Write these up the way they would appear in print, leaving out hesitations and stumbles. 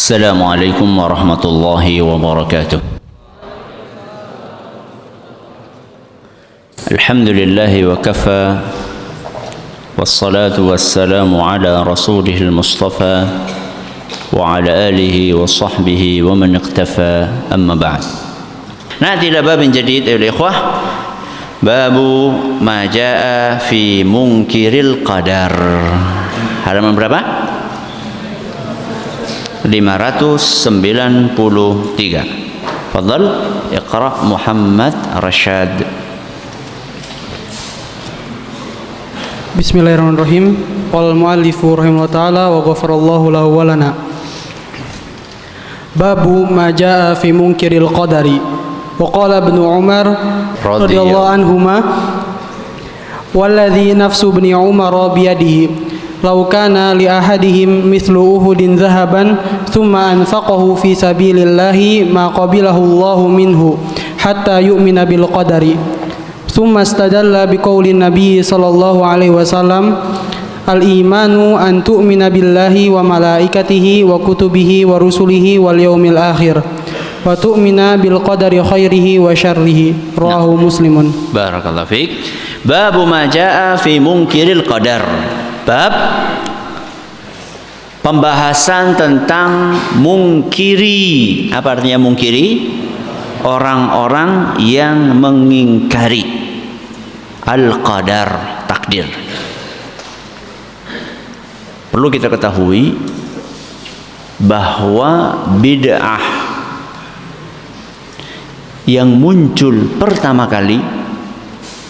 Assalamualaikum warahmatullahi wabarakatuh. Alhamdulillahi wa kafa, wassalatu wassalamu ala rasulihil mustafa wa ala alihi wa sahbihi wa man iqtafa, amma ba'd. Na'ti ila babin jadid ayuhal ikhwah, babu ma jaa fi munkiril qadar. Halaman berapa? 593. Fadhal iqra Muhammad Rashad. Bismillahirrahmanirrahim. Qala al-muallifu rahimahullah ta'ala wa ghafarallahu lahu wa lana. Babu ma jaa fi munkiril qadari. Wa qala Ibnu Umar radhiyallahu anhuma walladhi nafsu Ibni Umar biyadihi law kana li ahadihim mithlu uhudin dhahaban thumma anfaqahu fi sabilillahi ma qabilahu Allahu minhu hatta yu'mina bil qadari. Thumma istadalla biqauli Nabi sallallahu alaihi wasallam al-imanu an tu'mina billahi wa malaikatihi wa kutubihi wa rusulihi wal yaumil akhir wa tu'mina bil qadari khairihi wa syarrihi. Rawahu Muslimun. Barakallahu fiik. Babu ma jaa fi munkiril qadar. Bab pembahasan tentang mungkiri. Apa artinya mungkiri? Orang-orang yang mengingkari al-qadar, takdir. Perlu kita ketahui bahwa bid'ah yang muncul pertama kali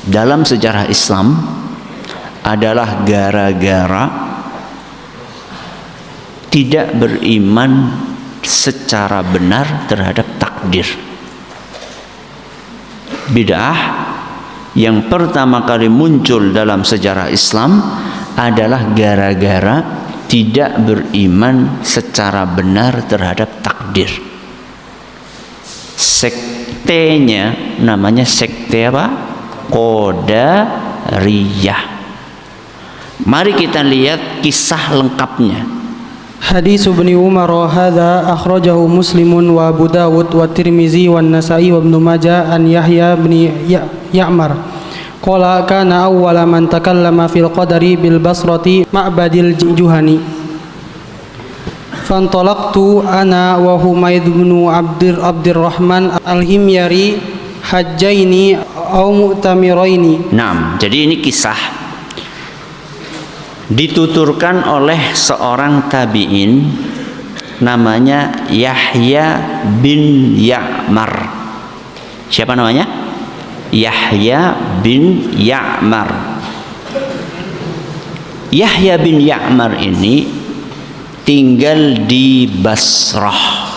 dalam sejarah Islam adalah gara-gara tidak beriman secara benar terhadap takdir. Bid'ah yang pertama kali muncul dalam sejarah Islam adalah gara-gara tidak beriman secara benar terhadap takdir. Sektenya namanya sekte apa? Qadariyah. Mari kita lihat kisah lengkapnya. Hadis Ibni Umar hadza akhrajahu Muslimun wa Abu Dawud wa Tirmizi wa Nasa'i wa Ibnu Majah an Yahya bin Ya'mar. Qala kana awwala man takallama fil qadari bil Basrati Ma'badil Juhani. Fantalaqtu ana wa Humaid bin Abdurrahman al-Himyari hajjaini aw mu'tamiraini. Naam, jadi ini kisah dituturkan oleh seorang tabi'in namanya Yahya bin Ya'mar. Siapa namanya? Yahya bin Ya'mar. Yahya bin Ya'mar ini tinggal di Basrah.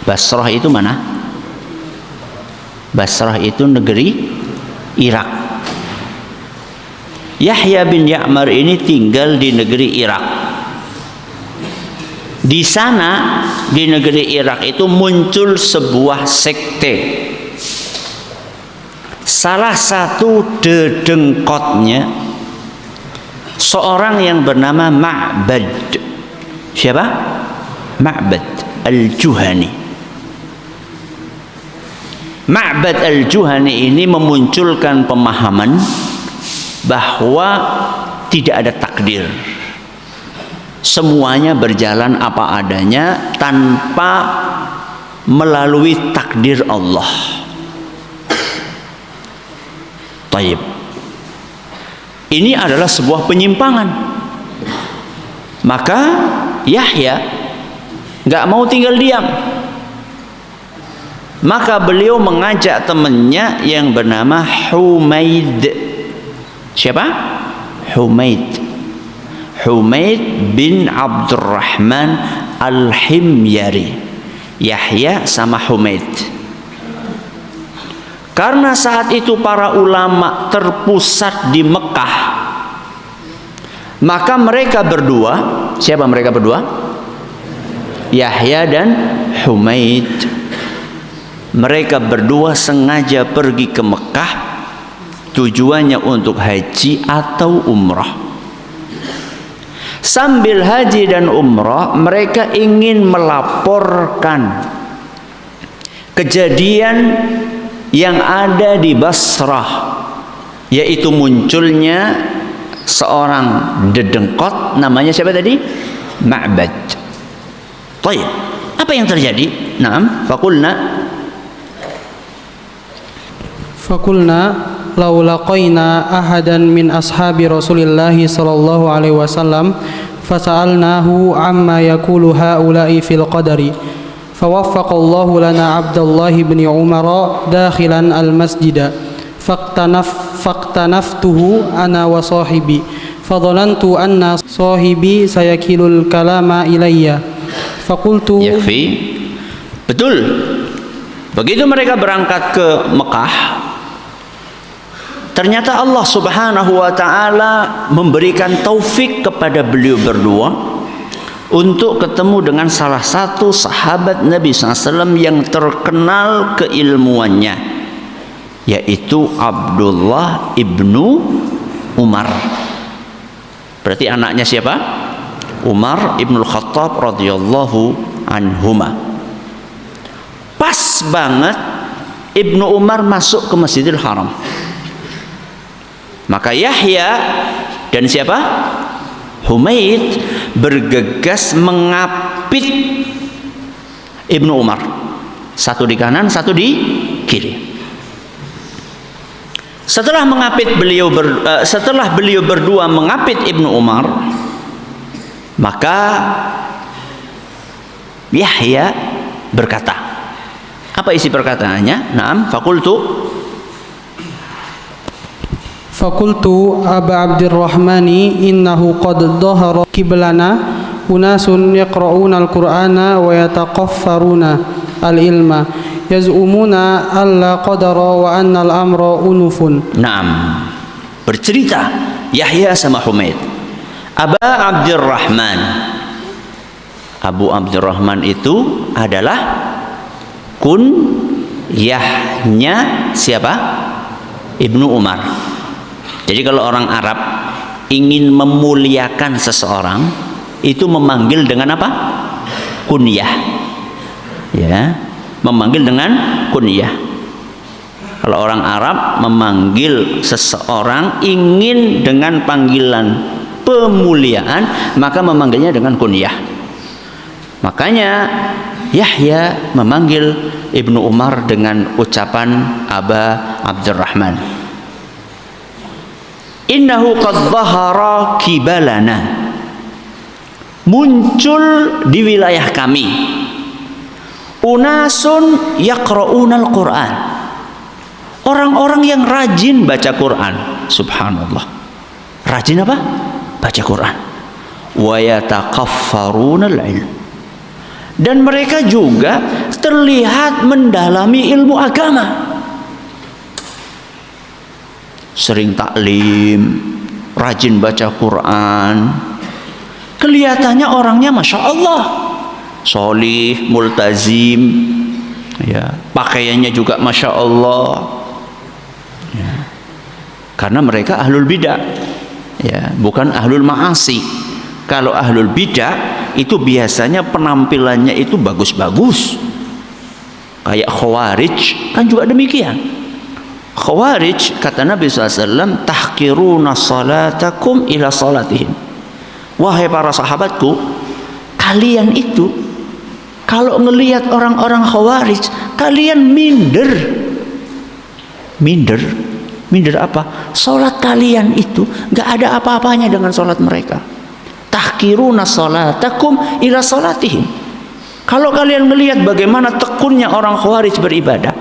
Basrah itu mana? Basrah itu negeri Irak. Yahya bin Ya'mar ini tinggal di negeri Irak. Di sana, di negeri Irak itu muncul sebuah sekte. Salah satu dedengkotnya seorang yang bernama Ma'bad. Siapa? Ma'bad al-Juhani. Ma'bad al-Juhani ini memunculkan pemahaman bahwa tidak ada takdir. Semuanya berjalan apa adanya tanpa melalui takdir Allah. Taib. Ini adalah sebuah penyimpangan. Maka Yahya nggak mau tinggal diam. Maka beliau mengajak temannya yang bernama Humaid. Siapa? Humaid bin Abdurrahman al-Himyari. Yahya sama Humaid. Karena saat itu para ulama terpusat di Mekah, maka mereka berdua, siapa mereka berdua? Yahya dan Humaid. Mereka berdua sengaja pergi ke Mekah, tujuannya untuk haji atau umrah. Sambil haji dan umrah, mereka ingin melaporkan kejadian yang ada di Basrah, yaitu munculnya seorang dedengkot namanya siapa tadi? Ma'bad. Baik, apa yang terjadi? Naam, Fakulna law laqaina ahadan min ashabi Rasulillah sallallahu alaihi wasallam fasa'alnahu amma yaqulu haula'i fil qadari fawaffaqallahu lana Abdullah bin Umar dakhilan al-masjid faqtanaftuhu ana wa sahibi fadhalantu anna sahibi sayakilul kalama ilayya faqultu yakfi. Betul, begitu mereka berangkat ke Mekah, ternyata Allah Subhanahu wa ta'ala memberikan taufik kepada beliau berdua untuk ketemu dengan salah satu sahabat Nabi SAW yang terkenal keilmuannya, yaitu Abdullah ibnu Umar. Berarti anaknya siapa? Umar ibnul Khattab radhiyallahu anhuma. Pas banget Ibnu Umar masuk ke Masjidil Haram. Maka Yahya dan siapa? Humaid bergegas mengapit Ibnu Umar. Satu di kanan, satu di kiri. Setelah beliau berdua mengapit Ibnu Umar, maka Yahya berkata, apa isi perkataannya? Naam, Fakultu Aba Abdurrahmani innahu qad dhahara kiblana unasun yaqra'una al-Qur'ana wa yataqaffaruna al-ilma yaz'umuna alla qadara wa anna al-amra unufun. Naam, bercerita Yahya sama Humaid, Aba Abdurrahman. Abu Abdurrahman itu adalah kunyahnya siapa? Ibnu Umar. Jadi kalau orang Arab ingin memuliakan seseorang, itu memanggil dengan apa? Kunyah. Ya, memanggil dengan kunyah. Kalau orang Arab memanggil seseorang ingin dengan panggilan pemuliaan, maka memanggilnya dengan kunyah. Makanya Yahya memanggil Ibnu Umar dengan ucapan Aba Abdurrahman. Innahu qad dhahara kibalana, muncul di wilayah kami unasun yaqra'una al-Qur'an, orang-orang yang rajin baca Quran. Subhanallah, rajin apa? Baca Quran. Wa yataqaffaruna al-ilm, dan mereka juga terlihat mendalami ilmu agama, sering taklim, rajin baca Quran. Kelihatannya orangnya Masya Allah, solih, multazim, ya, pakaiannya juga Masya Allah, ya. Karena mereka ahlul bidah, ya, bukan ahlul ma'asi. Kalau ahlul bidah itu biasanya penampilannya itu bagus-bagus, kayak Khawarij kan juga demikian. Khawarij, kata Nabi SAW, tahqiruna salatakum ila salatihim. Wahai para sahabatku, kalian itu kalau ngelihat orang-orang Khawarij, kalian minder apa? Salat kalian itu gak ada apa-apanya dengan salat mereka. Tahqiruna salatakum ila salatihim. Kalau kalian melihat bagaimana tekunnya orang Khawarij beribadah,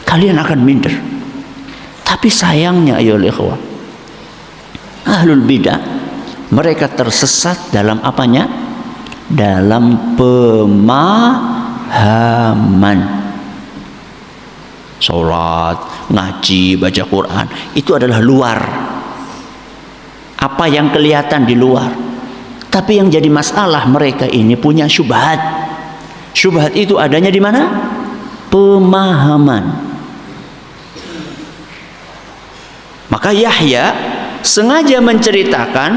kalian akan minder. Tapi sayangnya ayolah ikhwah, ahlul bidah, mereka tersesat dalam apanya? Dalam pemahaman. Salat, ngaji, baca Quran, itu adalah luar. Apa yang kelihatan di luar. Tapi yang jadi masalah, mereka ini punya syubhat. Syubhat itu adanya di mana? Pemahaman. Maka Yahya sengaja menceritakan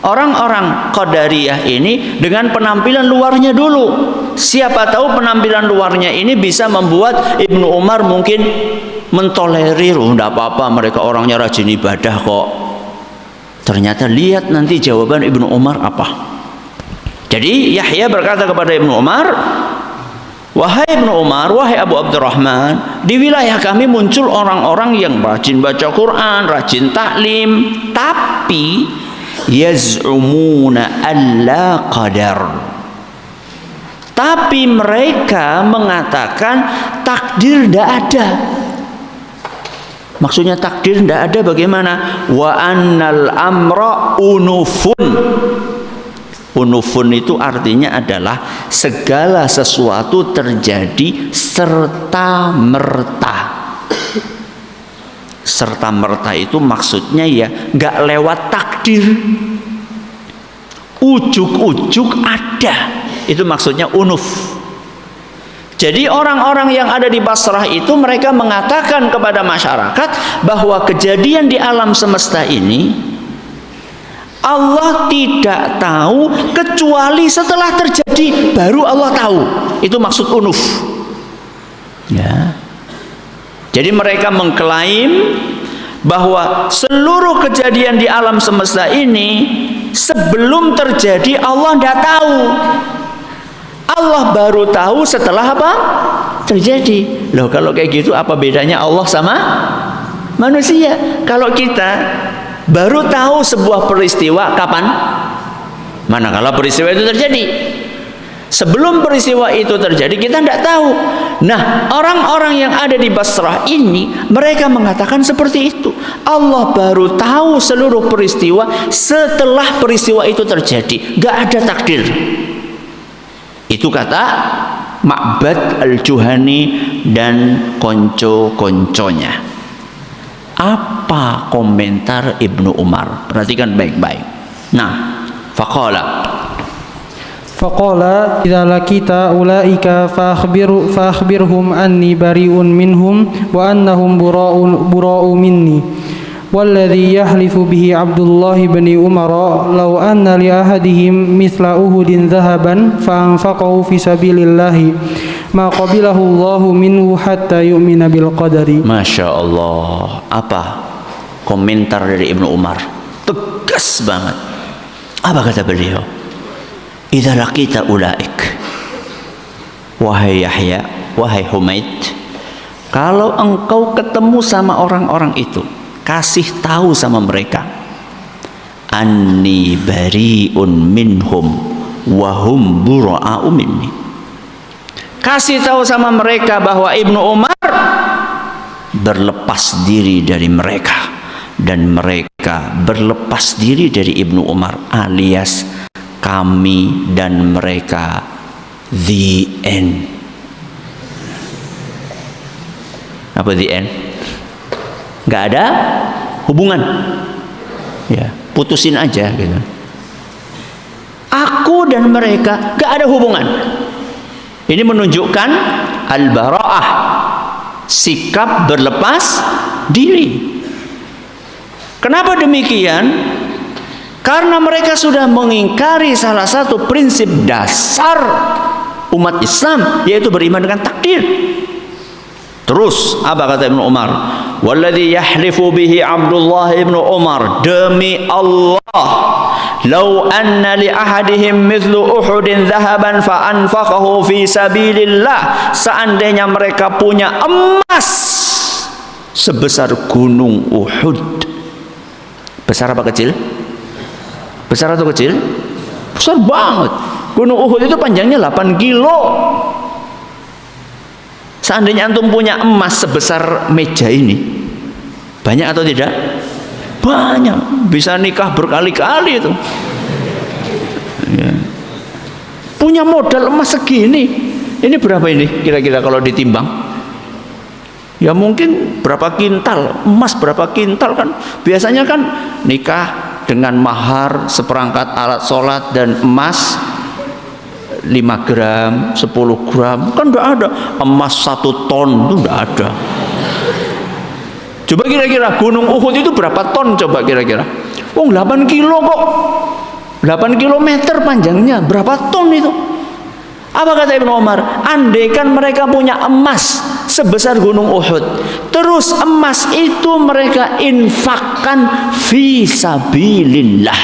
Orang-orang Qadariyah ini dengan penampilan luarnya dulu. Siapa tahu penampilan luarnya ini bisa membuat Ibnu Umar mungkin mentolerir, tidak apa-apa mereka orangnya rajin ibadah kok. Ternyata lihat nanti jawaban Ibnu Umar apa. Jadi Yahya berkata kepada Ibnu Umar, wahai Ibnu Umar, wahai Abu Abdurrahman, di wilayah kami muncul orang-orang yang rajin baca Quran, rajin taklim, tapi yaz'umuna alla qadar. Tapi mereka mengatakan takdir tidak ada. Maksudnya takdir tidak ada bagaimana? Wa annal amra unufun. Unufun itu artinya adalah segala sesuatu terjadi serta merta. Serta merta itu maksudnya ya nggak lewat takdir, ujuk-ujuk ada. Itu maksudnya unuf. Jadi orang-orang yang ada di Basrah itu mereka mengatakan kepada masyarakat bahwa kejadian di alam semesta ini Allah tidak tahu kecuali setelah terjadi baru Allah tahu. Itu maksud unuf. Ya. Jadi mereka mengklaim bahwa seluruh kejadian di alam semesta ini sebelum terjadi Allah tidak tahu. Allah baru tahu setelah apa? Terjadi. Loh, kalau kayak gitu apa bedanya Allah sama manusia? Kalau kita baru tahu sebuah peristiwa kapan? Manakala peristiwa itu terjadi. Sebelum peristiwa itu terjadi kita tidak tahu. Nah, orang-orang yang ada di Basrah ini mereka mengatakan seperti itu. Allah baru tahu seluruh peristiwa setelah peristiwa itu terjadi. Gak ada takdir. Itu kata Ma'bad Al-Juhani dan konco-konconya. Apa komentar Ibnu Umar? Perhatikan baik-baik. Nah, faqala idza lakita ulaika fakhbirhum anni bari'un minhum wa annahum bura'u minni. والذي يحلف به عبد الله بن عمر لو أن لأحدهم مثل أحد ذهبا فأنفقه في سبيل الله ما قبله الله منه حتى يؤمن بالقدر. Masya Allah. Apa komentar dari Ibnu Umar? Tegas banget. Apa kata beliau? Idza laqita ulaik, wahai Yahya, wahai Humaid, kalau engkau ketemu sama orang-orang itu, kasih tahu sama mereka, anni bari'un minhum wa hum bura'u minni. Kasih tahu sama mereka bahwa Ibnu Umar berlepas diri dari mereka dan mereka berlepas diri dari Ibnu Umar, alias kami dan mereka. The end. Apa the end? Nggak ada hubungan, ya putusin aja gitu. Aku dan mereka nggak ada hubungan. Ini menunjukkan al-bara'ah, sikap berlepas diri. Kenapa demikian? Karena mereka sudah mengingkari salah satu prinsip dasar umat Islam, yaitu beriman dengan takdir. Terus apa kata Ibnu Umar? Walladzi yahlifu bihi Abdullah ibnu Umar, demi Allah, lau anna li ahadihim mithlu Uhudin dhahaban fa anfaqahu fi sabilillah, seandainya mereka punya emas sebesar gunung Uhud. Besar apa kecil? Besar atau kecil? Besar banget. Gunung Uhud itu panjangnya 8 kilo. Seandainya antum punya emas sebesar meja ini, banyak atau tidak? Banyak, bisa nikah berkali-kali itu. Ya. Punya modal emas segini, ini berapa ini kira-kira kalau ditimbang? Ya mungkin berapa kintal emas, berapa kintal kan? Biasanya kan nikah dengan mahar seperangkat alat sholat dan emas 5 gram, 10 gram, kan enggak ada. Emas 1 ton itu enggak ada. Coba kira-kira gunung Uhud itu berapa ton coba kira-kira? 8 kilo kok. 8 kilometer panjangnya, berapa ton itu? Apa kata Ibnu Umar? Andaikan mereka punya emas sebesar gunung Uhud, terus emas itu mereka infakkan fi sabilillah.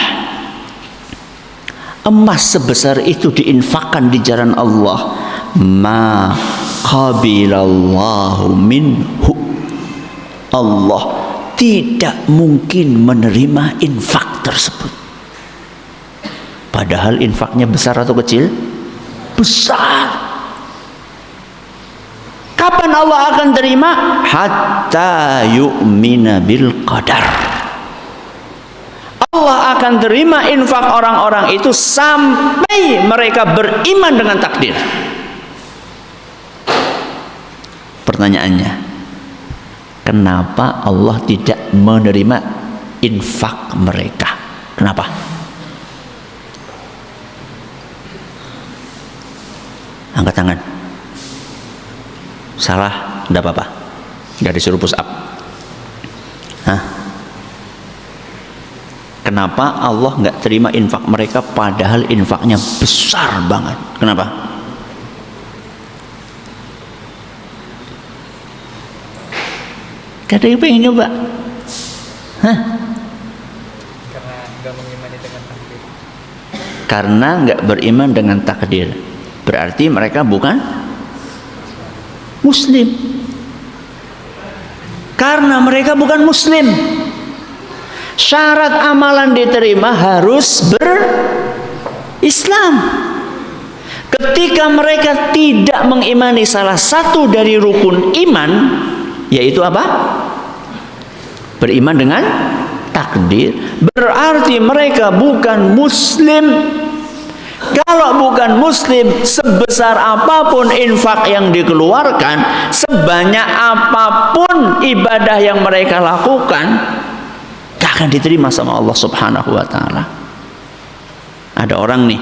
Emas sebesar itu diinfakkan di jalan Allah, ma qabilallahu minhu. Allah tidak mungkin menerima infak tersebut. Padahal infaknya besar atau kecil? Besar. Kapan Allah akan terima? Hatta yu'mina bil qadar. Allah akan terima infak orang-orang itu sampai mereka beriman dengan takdir. Pertanyaannya, kenapa Allah tidak menerima infak mereka? Kenapa? Angkat tangan. Salah, tidak apa-apa. Tidak disuruh push up. Hah? Kenapa Allah nggak terima infak mereka padahal infaknya besar banget? Kenapa? Gak ada yang pengen nyoba? Hah? Karena nggak mengimani dengan takdir. Karena nggak beriman dengan takdir. Berarti mereka bukan Muslim. Karena mereka bukan Muslim. Syarat amalan diterima harus berislam. Ketika mereka tidak mengimani salah satu dari rukun iman, yaitu apa? Beriman dengan takdir, berarti mereka bukan Muslim. Kalau bukan Muslim, sebesar apapun infak yang dikeluarkan, sebanyak apapun ibadah yang mereka lakukan, gak akan diterima sama Allah Subhanahu wa ta'ala. Ada orang nih,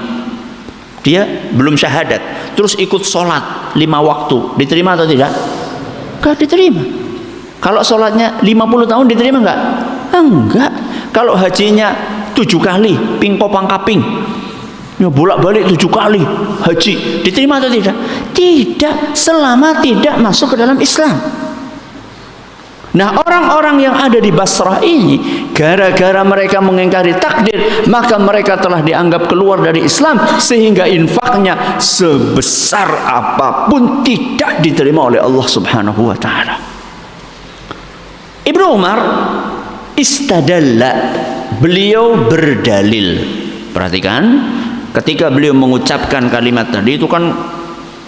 dia belum syahadat, terus ikut sholat 5 waktu, diterima atau tidak? Gak diterima. Kalau sholatnya 50 tahun diterima enggak? Enggak. Kalau hajinya 7 kali, pingkopang kaping, ya bolak-balik 7 kali haji, diterima atau tidak? Tidak, selama tidak masuk ke dalam Islam. Nah, orang-orang yang ada di Basrah ini, gara-gara mereka mengingkari takdir, maka mereka telah dianggap keluar dari Islam, sehingga infaknya sebesar apapun tidak diterima oleh Allah Subhanahu wa ta'ala. Ibnu Umar istadalla, beliau berdalil. Perhatikan, ketika beliau mengucapkan kalimat tadi, itu kan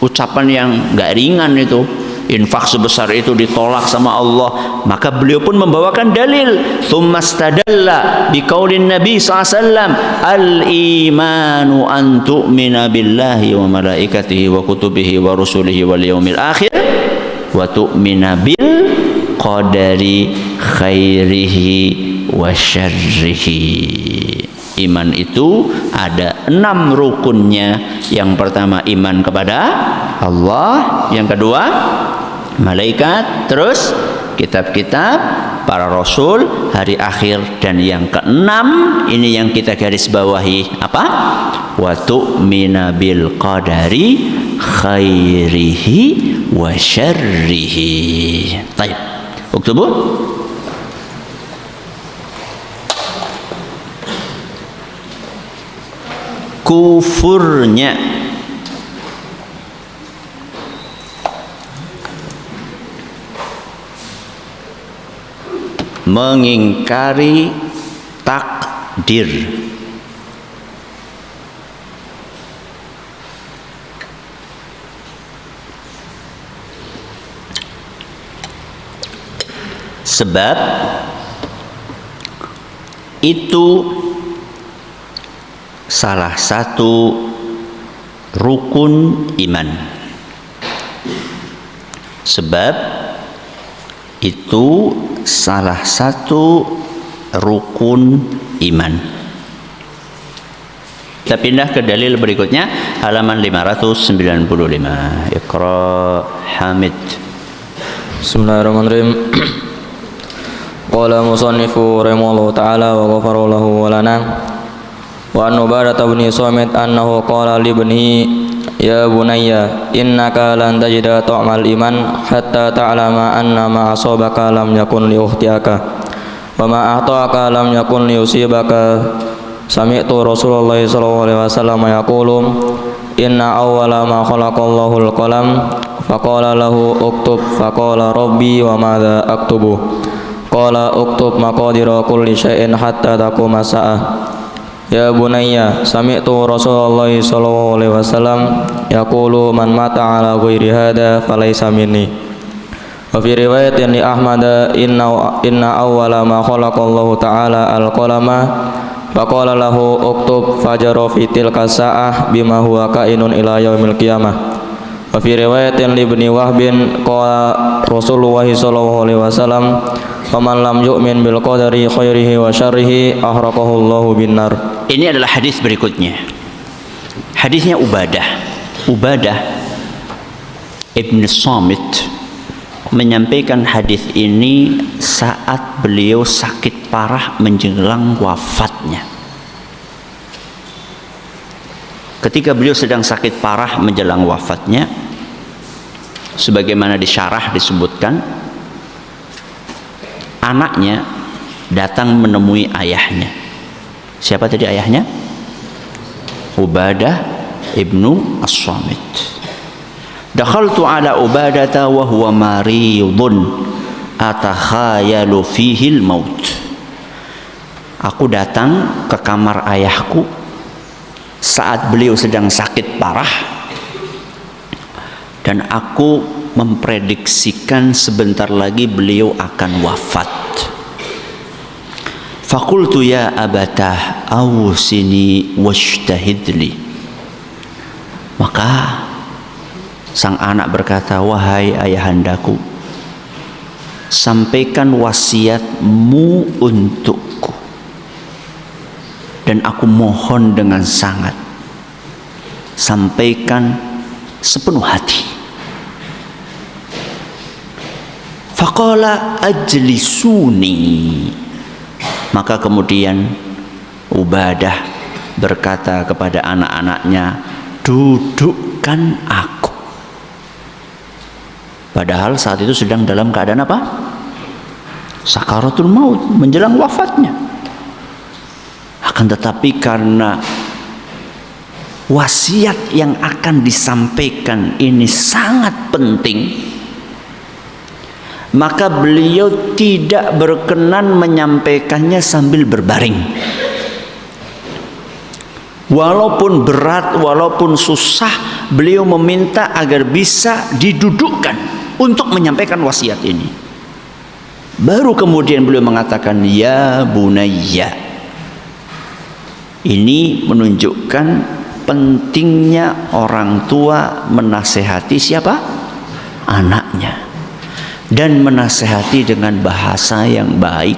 ucapan yang gak ringan itu. Infak sebesar itu ditolak sama Allah, maka beliau pun membawakan dalil. Tsumma istadalla biqaulin Nabi SAW, al-imanu an tu'mina billahi wa malaikatihi wa kutubihi wa rusulihi wal yaumil akhir wa tu'mina bil qadari khairihi wa syarrihi. Iman itu ada 6 rukunnya. Yang pertama iman kepada Allah, yang kedua malaikat, terus kitab-kitab, para rasul, hari akhir, dan yang keenam ini yang kita garis bawahi, apa? Wa tu'mina bil qadari khairihi wa syarrihi. Baik. Uktubu. Kufurnya mengingkari takdir. Sebab itu salah satu rukun iman. Sebab itu salah satu rukun iman. Kita pindah ke dalil berikutnya, halaman 595. Iqra Hamid. Bismillahirrahmanirrahim. Qala musannifu rahimahullahu ta'ala wa ghafara lahu wa lana. Wa an Ubadah bin Samit annahu qala li ibnihi ya bunayya innaka lan tajida ta'mal iman hatta ta'lama anna ma asabaka lam yakun li ukhtiyaka wa ma a'taka lam yakun li yusibaka. Sami'tu Rasulullah sallallahu alaihi wasallam yaqulu inna awwala ma khalaqallahu al-qalam faqala lahu uktub faqala rabbi wa madza aktubu qala uktub maqadira kulli syai'in hatta taquma sa'ah. Ya bunayya sami'tu Rasulullah sallallahu alaihi wasallam yaqulu man mata ala ghairi hada falaysa minni. Wa fi riwayatin li Ahmad inna awwala ma khalaqallahu ta'ala al-qalama faqala lahu uktub fajara fi tilka sa'ah bima huwa kainun ila yaumil qiyamah. Wa fi riwayatin li ibni Wahbin qala Rasulullah sallallahu alaihi wasallam faman lam yu'min bil qadari khairihi wa syarrihi ahraqahu Allahu binnar. Ini adalah hadis berikutnya. Hadisnya Ubadah Ibn Samit menyampaikan hadis ini saat beliau sakit parah menjelang wafatnya. Ketika beliau sedang sakit parah menjelang wafatnya, sebagaimana disyarah disebutkan, anaknya datang menemui ayahnya. Siapa tadi ayahnya? Ubadah ibnu As-Samit. Dakhaltu ala Ubadata wa huwa maridun atakhayalu fihi al-maut. Aku datang ke kamar ayahku saat beliau sedang sakit parah, dan aku memprediksikan sebentar lagi beliau akan wafat. Faqultu ya abatah awsini washtahidli. Maka sang anak berkata, wahai ayahandaku, sampaikan wasiatmu untukku, dan aku mohon dengan sangat, sampaikan sepenuh hati. Faqala ajlisuni. Maka kemudian Ubadah berkata kepada anak-anaknya, dudukkan aku. Padahal saat itu sedang dalam keadaan apa? Sakaratul maut, menjelang wafatnya. Akan tetapi karena wasiat yang akan disampaikan ini sangat penting, maka beliau tidak berkenan menyampaikannya sambil berbaring. Walaupun berat, walaupun susah, beliau meminta agar bisa didudukkan untuk menyampaikan wasiat ini. Baru kemudian beliau mengatakan, ya bunayya. Ini menunjukkan pentingnya orang tua menasehati siapa? Anaknya. Dan menasehati dengan bahasa yang baik.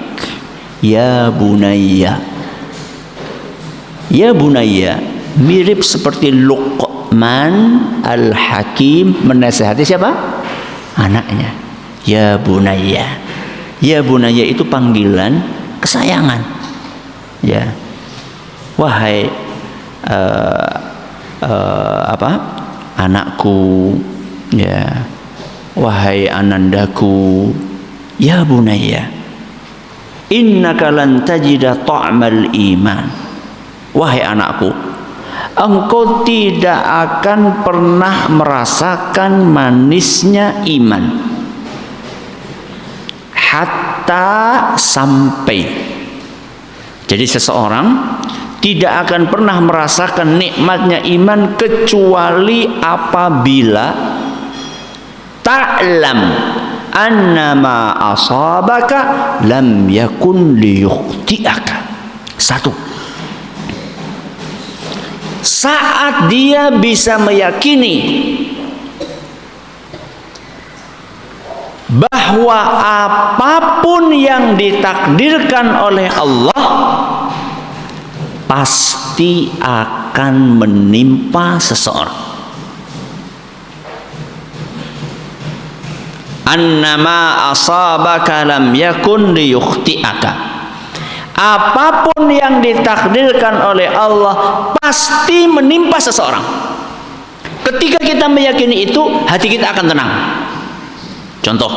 Ya bunayya. Ya bunayya mirip seperti Luqman al-Hakim menasehati siapa? Anaknya. Ya bunayya. Ya bunayya itu panggilan kesayangan. Ya. Wahai anakku, ya. Wahai anandaku, ya bunayya, innaka lan tajida ta'mal iman. Wahai anakku, engkau tidak akan pernah merasakan manisnya iman hatta sampai. Jadi seseorang tidak akan pernah merasakan nikmatnya iman kecuali apabila ta'lam annama asabaka lam yakun liyukhti'aka. Satu, saat dia bisa meyakini bahwa apapun yang ditakdirkan oleh Allah pasti akan menimpa seseorang. Annama asabaka lam yakun liyukhti'aka. apapun yang ditakdirkan oleh Allah pasti menimpa seseorang. Ketika kita meyakini itu, hati kita akan tenang. Contoh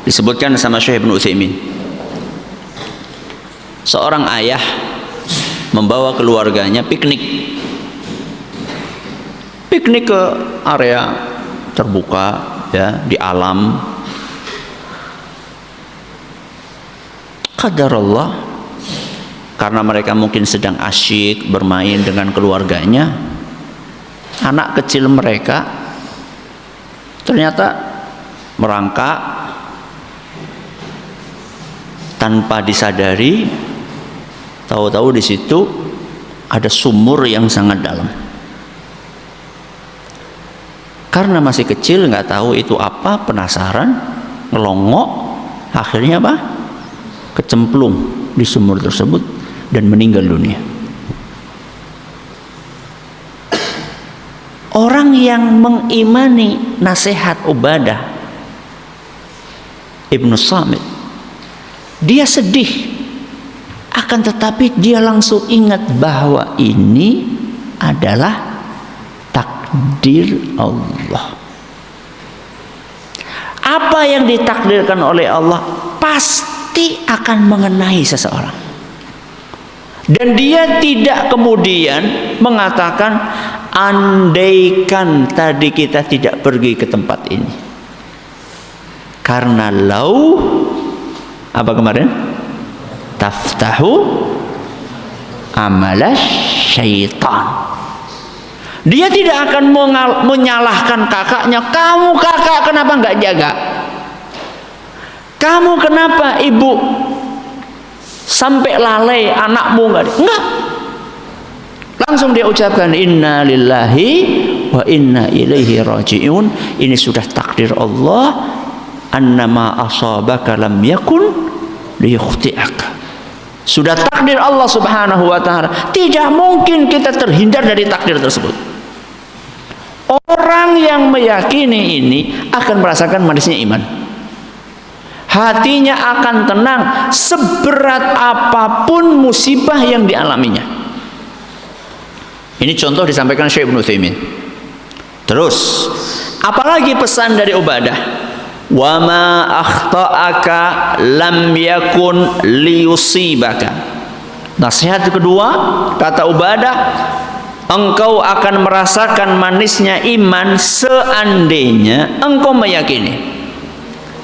disebutkan sama Syekh Ibnu Utsaimin, seorang ayah membawa keluarganya piknik ke area terbuka, ya, di alam. Qadarullah, karena mereka mungkin sedang asyik bermain dengan keluarganya, anak kecil mereka ternyata merangkak tanpa disadari. Tahu-tahu di situ ada sumur yang sangat dalam. Karena masih kecil, nggak tahu itu apa, penasaran, ngelongok, akhirnya apa? Kecemplung di sumur tersebut dan meninggal dunia. Orang yang mengimani nasihat Ubadah Ibnu Samit, dia sedih, akan tetapi dia langsung ingat bahwa ini adalah takdir Allah. Apa yang ditakdirkan oleh Allah pasti akan mengenai seseorang. Dan dia tidak kemudian mengatakan, andaikan tadi kita tidak pergi ke tempat ini. Karena lau, apa kemarin? Taftahu amalas syaitan. Dia tidak akan menyalahkan kakaknya. Kamu kakak kenapa nggak jaga? Kamu kenapa ibu sampai lalai anakmu nggak? Enggak. Langsung dia ucapkan inna lillahi wa inna ilaihi raji'un. Ini sudah takdir Allah. Annama asabaka lam yakun liyukhti'aka. Sudah takdir Allah Subhanahu wa ta'ala. Tidak mungkin kita terhindar dari takdir tersebut. Orang yang meyakini ini akan merasakan manisnya iman. Hatinya akan tenang seberat apapun musibah yang dialaminya. Ini contoh disampaikan Syekh Ibnu Utsaimin. Terus, apalagi pesan dari Ubadah? Wa ma akhta'aka lam yakun liyusibaka. Nasihat kedua, kata Ubadah, engkau akan merasakan manisnya iman seandainya engkau meyakini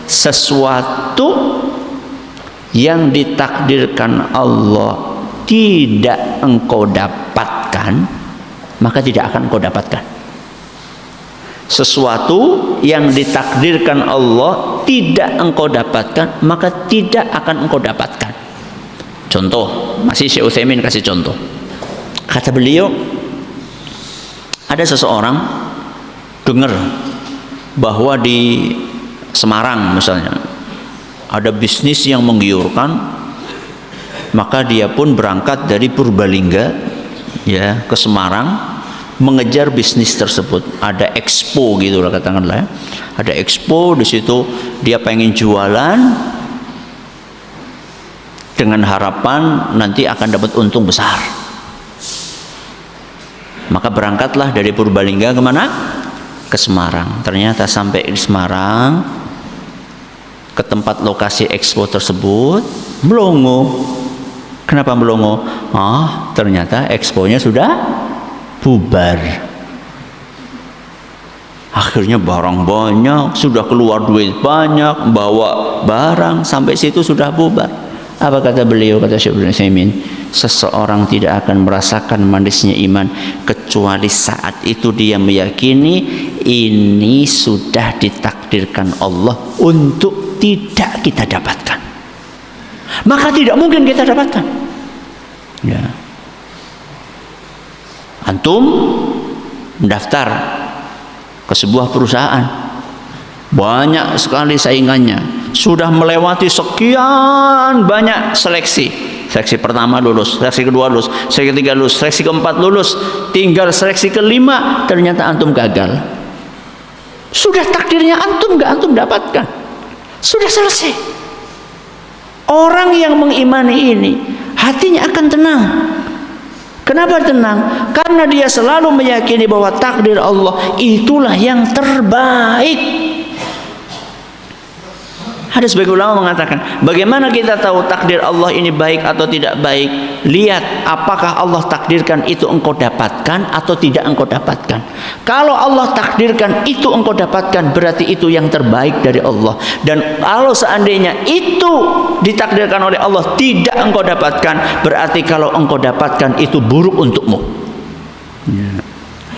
sesuatu yang ditakdirkan Allah tidak engkau dapatkan, maka tidak akan engkau dapatkan. Sesuatu yang ditakdirkan Allah tidak engkau dapatkan, maka tidak akan engkau dapatkan. Contoh, masih Syekh Utsaimin kasih contoh. Kata beliau, ada seseorang dengar bahwa di Semarang misalnya ada bisnis yang menggiurkan, maka dia pun berangkat dari Purbalingga, ya, ke Semarang mengejar bisnis tersebut. Ada expo gitu lah katakanlah, ya. Ada expo di situ, dia pengen jualan dengan harapan nanti akan dapat untung besar. Maka berangkatlah dari Purbalingga kemana? Ke Semarang. Ternyata sampai di Semarang, ke tempat lokasi expo tersebut, melongo. Kenapa melongo? Ternyata exponya sudah bubar. Akhirnya barang banyak, sudah keluar duit banyak, bawa barang, sampai situ sudah bubar. Apa kata beliau, kata Syekh Ibnu Utsaimin? Seseorang tidak akan merasakan manisnya iman kecuali saat itu dia meyakini ini sudah ditakdirkan Allah untuk tidak kita dapatkan, maka tidak mungkin kita dapatkan. Ya. Antum mendaftar ke sebuah perusahaan, banyak sekali saingannya, sudah melewati sekian banyak seleksi. Seleksi pertama lulus, seleksi kedua lulus, seleksi ketiga lulus, seleksi keempat lulus, tinggal seleksi kelima, ternyata antum gagal. Sudah takdirnya antum, nggak antum dapatkan, sudah selesai. Orang yang mengimani ini hatinya akan tenang. Kenapa tenang? Karena dia selalu meyakini bahwa takdir Allah itulah yang terbaik. Ada sebagian ulama mengatakan, bagaimana kita tahu takdir Allah ini baik atau tidak baik? Lihat apakah Allah takdirkan itu engkau dapatkan atau tidak engkau dapatkan. Kalau Allah takdirkan itu engkau dapatkan, berarti itu yang terbaik dari Allah. Dan kalau seandainya itu ditakdirkan oleh Allah tidak engkau dapatkan, berarti kalau engkau dapatkan itu buruk untukmu.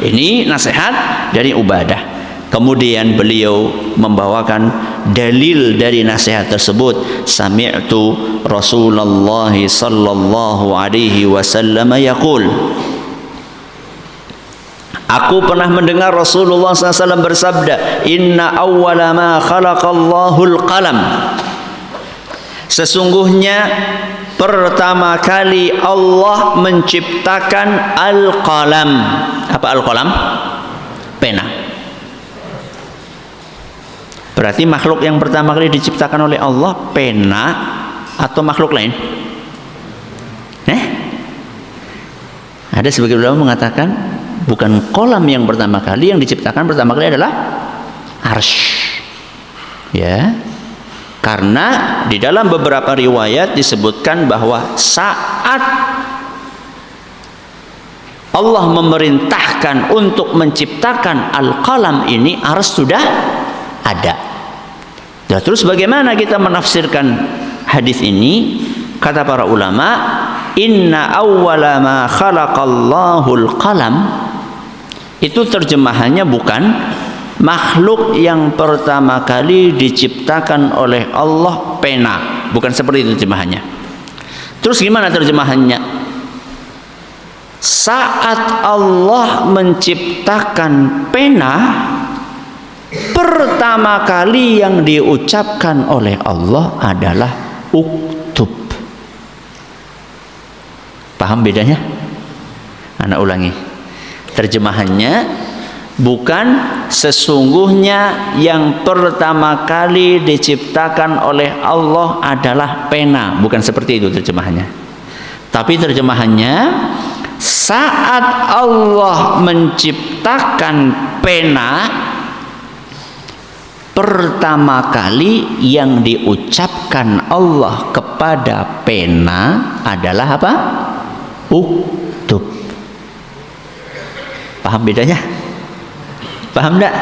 Ini nasihat dari Ubadah. Kemudian beliau membawakan dalil dari nasihat tersebut. Sami'tu Rasulullah sallallahu alaihi wasallam yaqul, aku pernah mendengar Rasulullah SAW bersabda, inna awwala ma khalaqallahul qalam, sesungguhnya pertama kali Allah menciptakan al-qalam. Apa al-qalam? Pena. Berarti makhluk yang pertama kali diciptakan oleh Allah pena atau makhluk lain? Ada sebagian ulama mengatakan bukan kolam yang pertama kali, yang diciptakan pertama kali adalah arsy. Ya. Karena di dalam beberapa riwayat disebutkan bahwa saat Allah memerintahkan untuk menciptakan al-qalam ini, arsy sudah ada. Nah, terus bagaimana kita menafsirkan hadis ini? Kata para ulama, inna awwala ma khalaqallahul qalam, itu terjemahannya bukan makhluk yang pertama kali diciptakan oleh Allah pena, bukan seperti itu terjemahannya. Terus gimana terjemahannya? Saat Allah menciptakan pena, pertama kali yang diucapkan oleh Allah adalah uktub. Paham bedanya? Anak ulangi. Terjemahannya bukan sesungguhnya yang pertama kali diciptakan oleh Allah adalah pena, bukan seperti itu terjemahannya. Tapi terjemahannya, saat Allah menciptakan pena, pertama kali yang diucapkan Allah kepada pena adalah apa? Uktub. Paham bedanya? Paham enggak?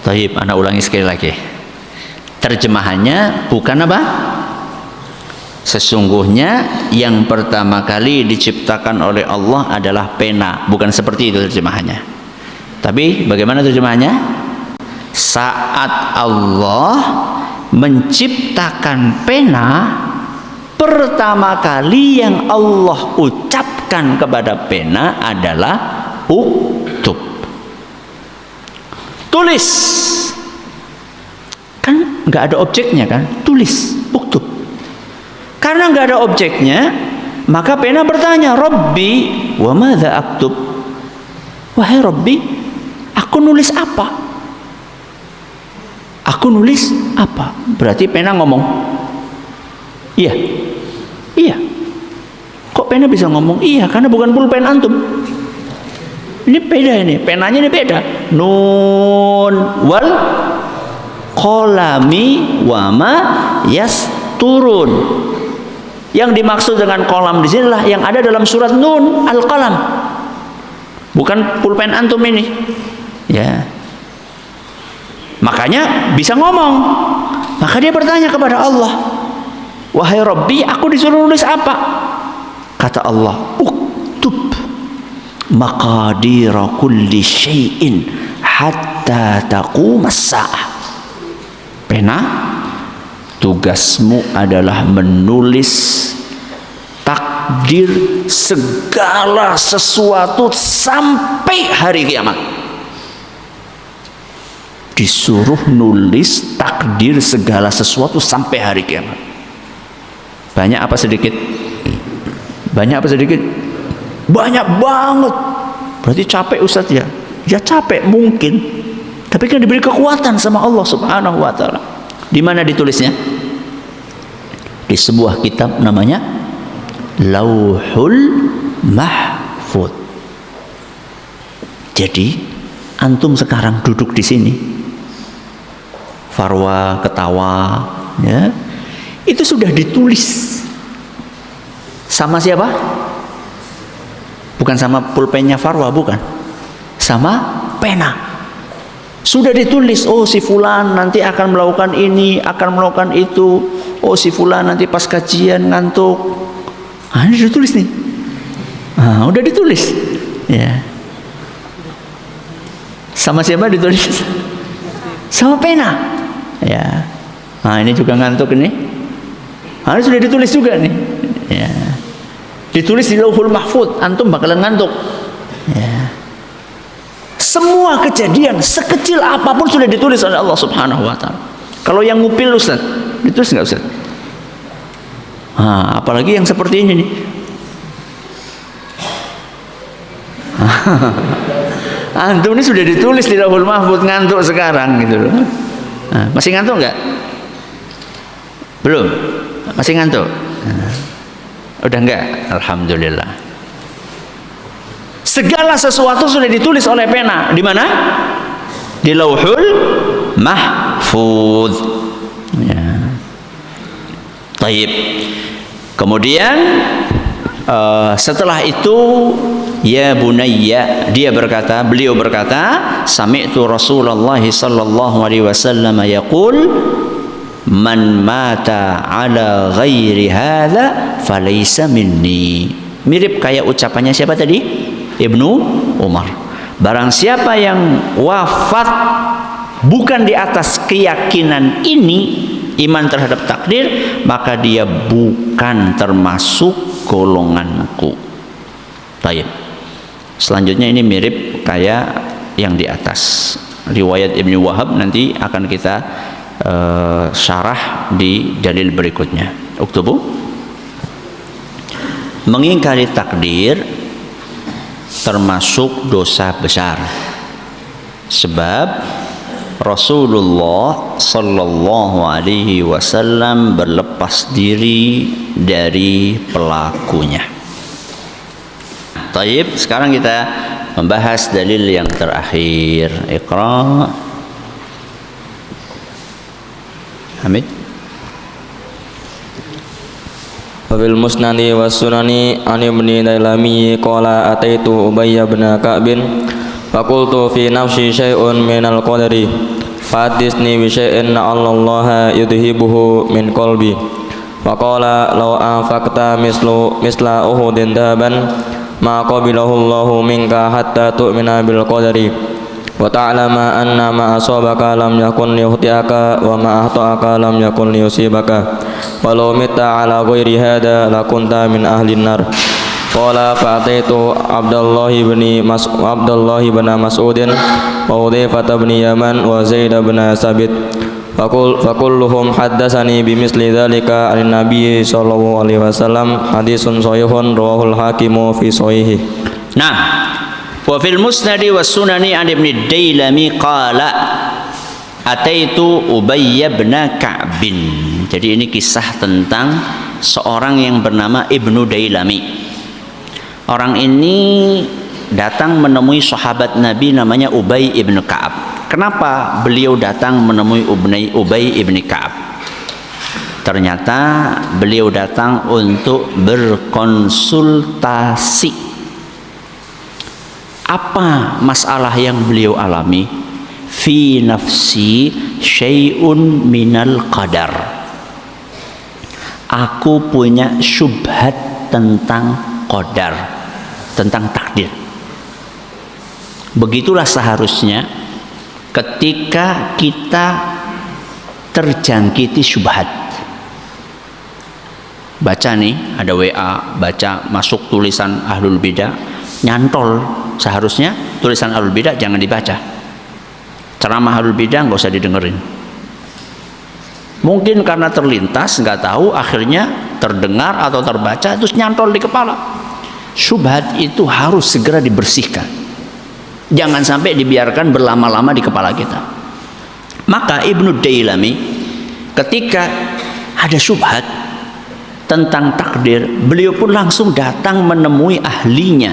Taib, anak ulangi sekali lagi. Terjemahannya bukan apa? Sesungguhnya yang pertama kali diciptakan oleh Allah adalah pena, bukan seperti itu terjemahannya. Tapi bagaimana terjemahannya? Saat Allah menciptakan pena, pertama kali yang Allah ucapkan kepada pena adalah uktub. Tulis. Kan nggak ada objeknya kan? Tulis, uktub. Karena nggak ada objeknya, maka pena bertanya, Rabbi, wa madza aktub? Wahai Rabbi, aku nulis apa? Aku nulis apa? Berarti pena ngomong, iya, iya. Kok pena bisa ngomong? Iya, karena bukan pulpen antum. Ini beda, ini penanya ini beda. Nun wal qalami wama yasturun. Yang dimaksud dengan kolam di sinilah yang ada dalam surat Nun, al-qalam. Bukan pulpen antum ini. Ya. Makanya bisa ngomong. Maka dia bertanya kepada Allah, wahai Rabbi, aku disuruh nulis apa? Kata Allah, uktub maqadira kulli syai'in hatta taqumas sa'ah. Pena, tugasmu adalah menulis takdir segala sesuatu sampai hari kiamat. Disuruh nulis takdir segala sesuatu sampai hari kiamat. Banyak apa sedikit? Banyak apa sedikit? Banyak banget. Berarti capek Ustaz ya? Ya capek mungkin. Tapi kan diberi kekuatan sama Allah Subhanahu wa taala. Di mana ditulisnya? di sebuah kitab namanya Lauhul Mahfuz. Jadi antum sekarang duduk di sini, farwa, ketawa, ya, itu sudah ditulis sama siapa? Bukan sama pulpennya farwa, bukan, sama pena. Sudah ditulis, oh si fulan nanti akan melakukan ini, akan melakukan itu. Oh si fulan nanti pas kajian ngantuk. Ini sudah ditulis nih. Udah ditulis, ya. Sama siapa ditulis? Sama pena, ya. Ini juga ngantuk ini. Ini sudah ditulis juga nih, ya. Ditulis di Lauhul Mahfuz, antum bakalan ngantuk, ya. Semua kejadian sekecil apapun sudah ditulis oleh Allah Subhanahu wa taala. Kalau yang ngupil Ustaz, ditulis enggak Ustaz? Apalagi yang seperti ini nih. Antum ini sudah ditulis di Lauhul Mahfuz, ngantuk sekarang gitu loh. Masih ngantuk enggak? Belum? Masih ngantuk? Udah enggak? Alhamdulillah. Segala sesuatu sudah ditulis oleh pena. Di mana? Di Lauhul Mahfuz. Ya. Taib. Kemudian setelah itu, ya bunayya, beliau berkata, sami'tu Rasulullah sallallahu alaihi wasallam yaqul, man mata ala ghairi hadza falaysa minni. Mirip kayak ucapannya siapa tadi? Ibnu Umar. Barang siapa yang wafat bukan di atas keyakinan ini, iman terhadap takdir, maka dia bukan termasuk golonganku. Baik. Selanjutnya ini mirip kayak yang di atas. Riwayat Ibnu Wahab nanti akan kita syarah di dalil berikutnya. Uktubu. Mengingkari takdir termasuk dosa besar. Sebab Rasulullah sallallahu alaihi wasallam berlepas diri dari pelakunya. Taib, sekarang kita membahas dalil yang terakhir. Iqra. Hamid. Wabil musnadi was sunani an ibni Dailami qala ataitu Ubay bin Ka'bin faqultu fi nafsi syai'un minal qadari fadisni bi syai'in allaha yudhibuhu min qalbi wa qala law anfaqta misla uhudin dahaban ma qabilahu Allahu minka hatta tu'mina bil qadari wa ta'lama anna ma asabaka lam yakun liyukhtiaka wa ma akhta'aka lam yakun liyusibaka walau mitta ala ghairi hada lakunta min ahlin nar. Qala fa'ataitu Abdullah bin Mas'udin wa Hudzaifah bin Yaman wa Zaid bin Sabit fakulluhum haddatsani bimisli dzalika an Nabi sallallahu alaihi wasallam hadisun sahihun rawahul hakimu fi sahihi. Nah, wa fil musnad was sunani an ibn Dailami qala ataitu Ubay bin Ka'b. Jadi ini kisah tentang seorang yang bernama Ibnu Dailami. Orang ini datang menemui sahabat Nabi namanya Ubay ibn Ka'ab. Kenapa beliau datang menemui Ubay ibn Ka'ab? Ternyata beliau datang untuk berkonsultasi. Apa masalah yang beliau alami? Fi nafsi syai'un minal qadar. Aku punya syubhat tentang qadar, tentang takdir. Begitulah seharusnya ketika kita terjangkiti syubhat. Baca nih, ada WA, baca masuk tulisan ahlul bidah, nyantol. Seharusnya tulisan ahlul bidah jangan dibaca. Ceramah ahlul bidah nggak usah didengerin. Mungkin karena terlintas, nggak tahu, akhirnya terdengar atau terbaca terus nyantol di kepala. Syubhat itu harus segera dibersihkan. Jangan sampai dibiarkan berlama-lama di kepala kita. Maka Ibnu Dailami ketika ada syubhat, tentang takdir, beliau pun langsung datang menemui ahlinya,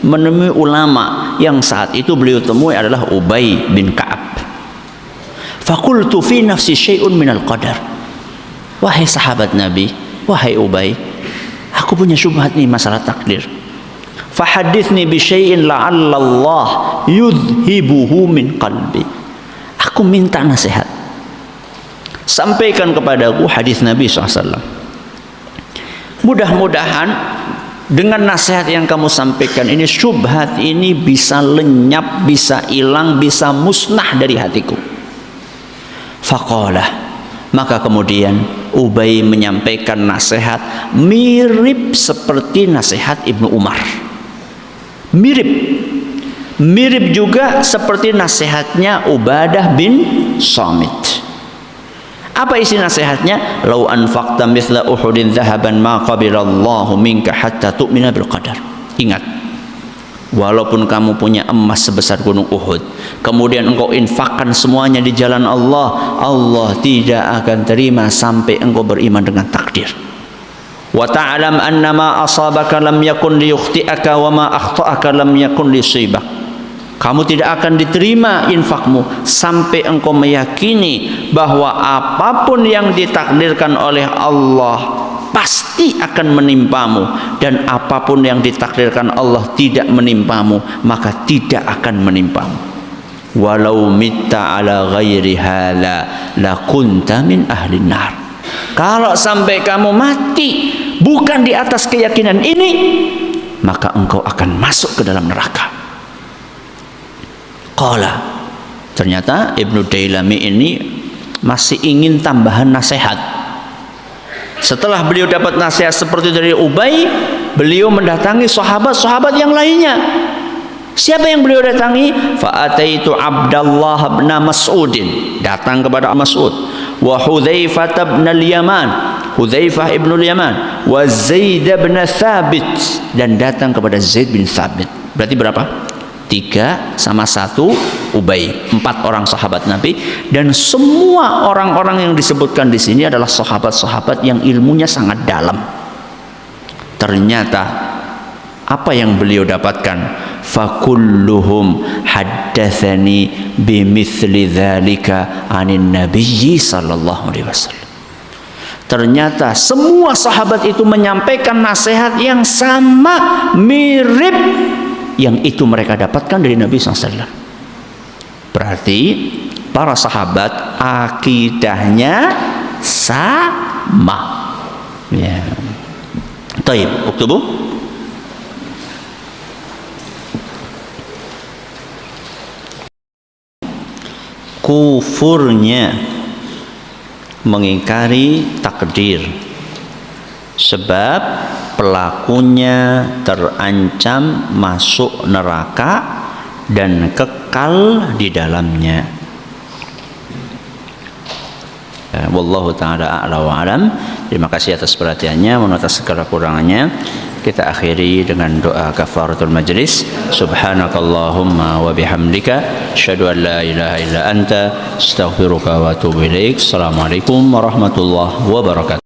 menemui ulama yang saat itu beliau temui adalah Ubay bin Ka'ab. Faqultu fi nafsi syai'un minal qadar. Wahai sahabat Nabi, wahai Ubay, aku punya syubhat nih masalah takdir. Fahadithni bi syai'in la'alla Allah yudhibuhu min qalbi. Aku minta nasihat. Sampaikan kepadaku hadis Nabi SAW. Mudah-mudahan dengan nasihat yang kamu sampaikan ini, syubhat ini bisa lenyap, bisa hilang, bisa musnah dari hatiku. Faqalah, maka kemudian Ubay menyampaikan nasihat mirip seperti nasihat Ibnu Umar. Mirip juga seperti nasihatnya Ubadah bin Samit. Apa isi nasihatnya? Lau anfaqta mithla Uhudin dhahaban ma qabilallahu minka hatta tu'mina bil qadar. Ingat, walaupun kamu punya emas sebesar gunung Uhud, kemudian engkau infakkan semuanya di jalan Allah, Allah tidak akan terima sampai engkau beriman dengan takdir. Wa ta'lam anna ma asabaka lam yakun liyukhti'aka wa ma akhta'aka lam yakun liyusibak. Kamu tidak akan diterima infakmu sampai engkau meyakini bahwa apapun yang ditakdirkan oleh Allah pasti akan menimpamu, dan apapun yang ditakdirkan Allah tidak menimpamu maka tidak akan menimpamu. Walau mitta ala ghairi hala lakunta min ahlin nar. Kalau sampai kamu mati bukan di atas keyakinan ini, maka engkau akan masuk ke dalam neraka. Qala, ternyata Ibnu Dailami ini masih ingin tambahan nasihat. Setelah beliau dapat nasihat seperti dari Ubay, beliau mendatangi sahabat-sahabat yang lainnya. Siapa yang beliau datangi? Fa'ataitu Abdullah bin Mas'udin, datang kepada Mas'ud, wa Hudzaifah bin al-Yaman, Hudzaifah ibn al-Yaman, wa Zaid bin Thabit, dan datang kepada Zaid bin Thabit. Berarti berapa? 3 sama 1 Ubay, 4 orang sahabat Nabi, dan semua orang-orang yang disebutkan di sini adalah sahabat-sahabat yang ilmunya sangat dalam. Ternyata apa yang beliau dapatkan? Fakulluhum haddatsani bimithli dzalika anin nabiyyi sallallahu alaihi wasallam. Ternyata semua sahabat itu menyampaikan nasihat yang sama, mirip yang itu mereka dapatkan dari Nabi SAW. Berarti para sahabat akidahnya sama. Ya. Taib, uktubu. Kufurnya mengingkari takdir, sebab pelakunya terancam masuk neraka dan kekal di dalamnya. Wallahu ta'ala a'la wa alam. Terima kasih atas perhatiannya, mohon atas segala kurangannya. Kita akhiri dengan doa kafaratul majlis. Subhanakallahumma wa bihamdika asyhadu an la ilaha illa anta astaghfiruka wa atubu ilaik. Assalamualaikum warahmatullahi wabarakatuh.